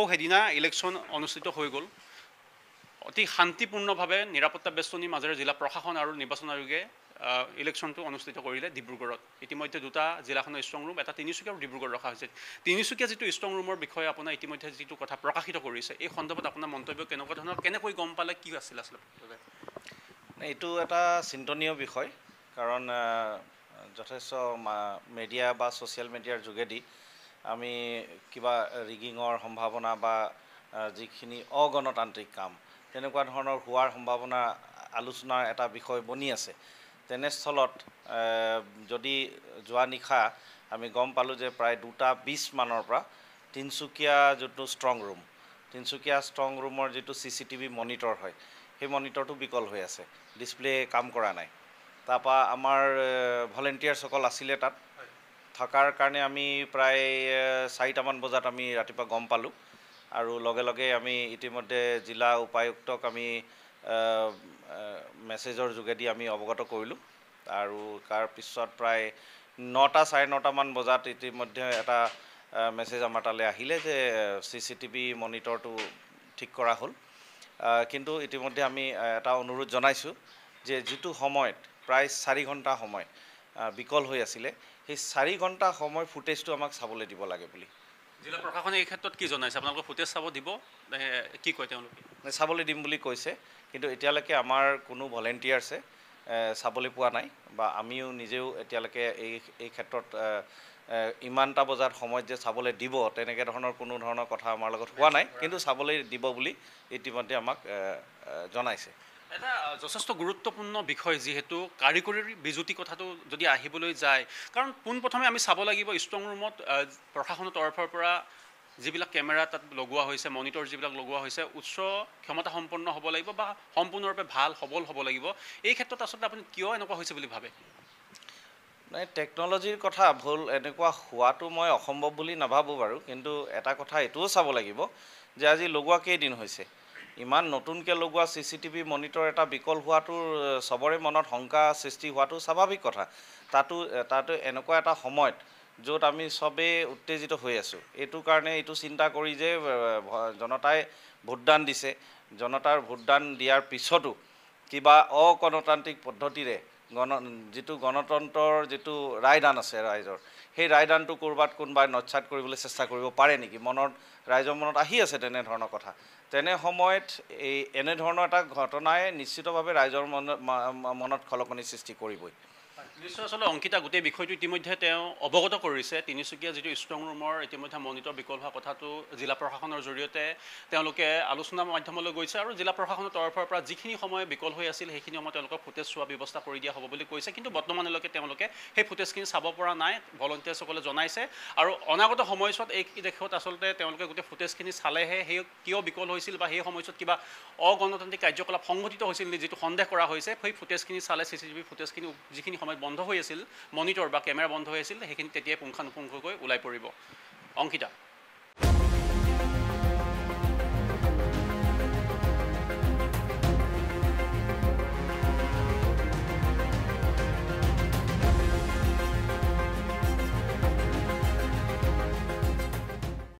সেইদিনা ইলেকশ্যন অনুষ্ঠিত হৈ গ'ল অতি শান্তিপূৰ্ণভাৱে নিৰাপত্তা বেষ্টনীৰ মাজেৰে জিলা প্ৰশাসন আৰু নিৰ্বাচন আয়োগে ইলেকশ্যনটো অনুষ্ঠিত কৰিলে ডিব্ৰুগড়ত ইতিমধ্যে দুটা জিলাখনৰ ষ্ট্ৰং ৰুম এটা তিনিচুকীয়া আৰু ডিব্ৰুগড় ৰখা হৈছে তিনিচুকীয়া যিটো ষ্ট্ৰং ৰুমৰ বিষয়ে আপোনাৰ ইতিমধ্যে যিটো কথা প্ৰকাশিত কৰিছে এই সন্দৰ্ভত আপোনাৰ মন্তব্য কেনেকুৱা ধৰণৰ কেনেকৈ গম পালে কি আছিল আচলতে এইটো এটা চিন্তনীয় বিষয় কাৰণ যথেষ্ট মিডিয়া বা ছ'চিয়েল মিডিয়াৰ যোগেদি আমি কিবা ৰিগিঙৰ সম্ভাৱনা বা যিখিনি অগণতান্ত্ৰিক কাম তেনেকুৱা ধৰণৰ হোৱাৰ সম্ভাৱনা আলোচনাৰ এটা বিষয় বনি আছে তেনেস্থলত যদি যোৱা নিশা আমি গম পালোঁ যে প্ৰায় 2:20 মানৰ পৰা তিনিচুকীয়া যিটো তিনিচুকীয়া ষ্ট্ৰং ৰুমৰ যিটো CCTV মনিটৰ হয় সেই মনিটৰটো বিকল হৈ আছে ডিছপ্লে কাম কৰা নাই তাৰপৰা আমাৰ ভলেণ্টিয়াৰ্ছসকল আছিলে তাত থকাৰ কাৰণে আমি প্ৰায় 4টামান বজাত আমি ৰাতিপুৱা গম পালোঁ আৰু লগে লগে আমি ইতিমধ্যে জিলা উপায়ুক্তক আমি মেছেজৰ যোগেদি আমি অৱগত কৰিলোঁ আৰু তাৰ পিছত প্ৰায় 9টা 9:30মান বজাত ইতিমধ্যে এটা মেছেজ আমাৰ তালৈ আহিলে যে CCTV মনিটৰটো ঠিক কৰা হ'ল কিন্তু ইতিমধ্যে আমি এটা অনুৰোধ জনাইছোঁ যে যিটো সময়ত প্ৰায় 4 ঘণ্টা সময় বিকল হৈ আছিলে সেই 4 ঘণ্টা সময় ফুটেজটো আমাক চাবলৈ দিব লাগে বুলি জিলা প্ৰশাসনে এই ক্ষেত্ৰত কি জনাইছে আপোনালোকৰ ফুটেজ চাব দিব কি কয় তেওঁলোকে চাবলৈ দিম বুলি কৈছে কিন্তু এতিয়ালৈকে আমাৰ কোনো ভলেণ্টিয়াৰ্ছে চাবলৈ পোৱা নাই বা আমিও নিজেও এতিয়ালৈকে এই ক্ষেত্ৰত ইমানটা বজাত সময়ত যে চাবলৈ দিব তেনেকৈ ধৰণৰ কোনো ধৰণৰ কথা আমাৰ লগত হোৱা নাই কিন্তু চাবলৈ দিব বুলি ইতিমধ্যে আমাক জনাইছে এটা যথেষ্ট গুৰুত্বপূৰ্ণ বিষয় যিহেতু কাৰিকৰী বিজুতি কথাটো যদি আহিবলৈ যায় কাৰণ পোনপ্ৰথমে আমি চাব লাগিব ষ্ট্ৰং ৰুমত প্ৰশাসনৰ তৰফৰ পৰা যিবিলাক কেমেৰা তাত লগোৱা হৈছে মনিটৰ যিবিলাক লগোৱা হৈছে উচ্চ ক্ষমতা সম্পন্ন হ'ব লাগিব বা সম্পূৰ্ণৰূপে ভাল সবল হ'ব লাগিব এই ক্ষেত্ৰত আচলতে আপুনি কিয় এনেকুৱা হৈছে বুলি ভাবে নাই টেকন'লজিৰ কথা ভুল এনেকুৱা হোৱাটো মই অসম্ভৱ বুলি নাভাবোঁ বাৰু কিন্তু এটা কথা এইটোও চাব লাগিব যে আজি লগোৱা কেইদিন হৈছে ইমান নতুনকৈ লগোৱা CCTV মনিটৰ এটা বিকল হোৱাটোৰ চবৰে মনত শংকা সৃষ্টি হোৱাটো স্বাভাৱিক কথা তাতো এনেকুৱা এটা সময়ত য'ত আমি চবেই উত্তেজিত হৈ আছোঁ এইটো কাৰণে এইটো চিন্তা কৰি যে জনতাই ভোটদান দিছে জনতাৰ ভোটদান দিয়াৰ পিছতো কিবা অগণতান্ত্ৰিক পদ্ধতিৰে যিটো গণতন্ত্ৰৰ যিটো ৰায়দান আছে ৰাইজৰ সেই ৰায়দানটো ক'ৰবাত কোনোবাই নৎসাত কৰিবলৈ চেষ্টা কৰিব পাৰে নেকি ৰাইজৰ মনত আহি আছে তেনেধৰণৰ কথা তেনে সময়ত এনেধৰণৰ এটা ঘটনাই নিশ্চিতভাৱে ৰাইজৰ মনত খলকনি সৃষ্টি কৰিবই নিশ্চয় আচলতে অংকিতা গোটেই বিষয়টো ইতিমধ্যে তেওঁ অৱগত কৰিছে তিনিচুকীয়া যিটো ষ্ট্ৰং ৰুমৰ ইতিমধ্যে মনিটৰ বিকল হোৱা কথাটো জিলা প্ৰশাসনৰ জৰিয়তে তেওঁলোকে আলোচনাৰ মাধ্যমলৈ গৈছে আৰু জিলা প্ৰশাসনৰ তৰফৰ পৰা যিখিনি সময় বিকল হৈ আছিল সেইখিনি সময় তেওঁলোকক ফুটেজ চোৱা ব্যৱস্থা কৰি দিয়া হ'ব বুলি কৈছে কিন্তু বৰ্তমানলৈকে তেওঁলোকে সেই ফুটেজখিনি চাব পৰা নাই ভলণ্টিয়াৰ্ছসকলে জনাইছে আৰু অনাগত সময়ছোৱাত এই দিশত আচলতে তেওঁলোকে গোটেই ফুটেজখিনি চালেহে সেই কিয় বিকল হৈছিল বা সেই সময়ছোৱাত কিবা অগণতান্ত্ৰিক কাৰ্যকলাপ সংঘটিত হৈছিল নে যিটো সন্দেহ কৰা হৈছে সেই ফুটেজখিনি চালে CCTV ফুটেজখিনি যিখিনি সময়ত বন্ধ হৈ আছিল মনিটৰ বা কেমেৰা বন্ধ হৈ আছিল সেইখিনি তেতিয়াই পুংখানুপুংখকৈ ওলাই পৰিব অংকিতা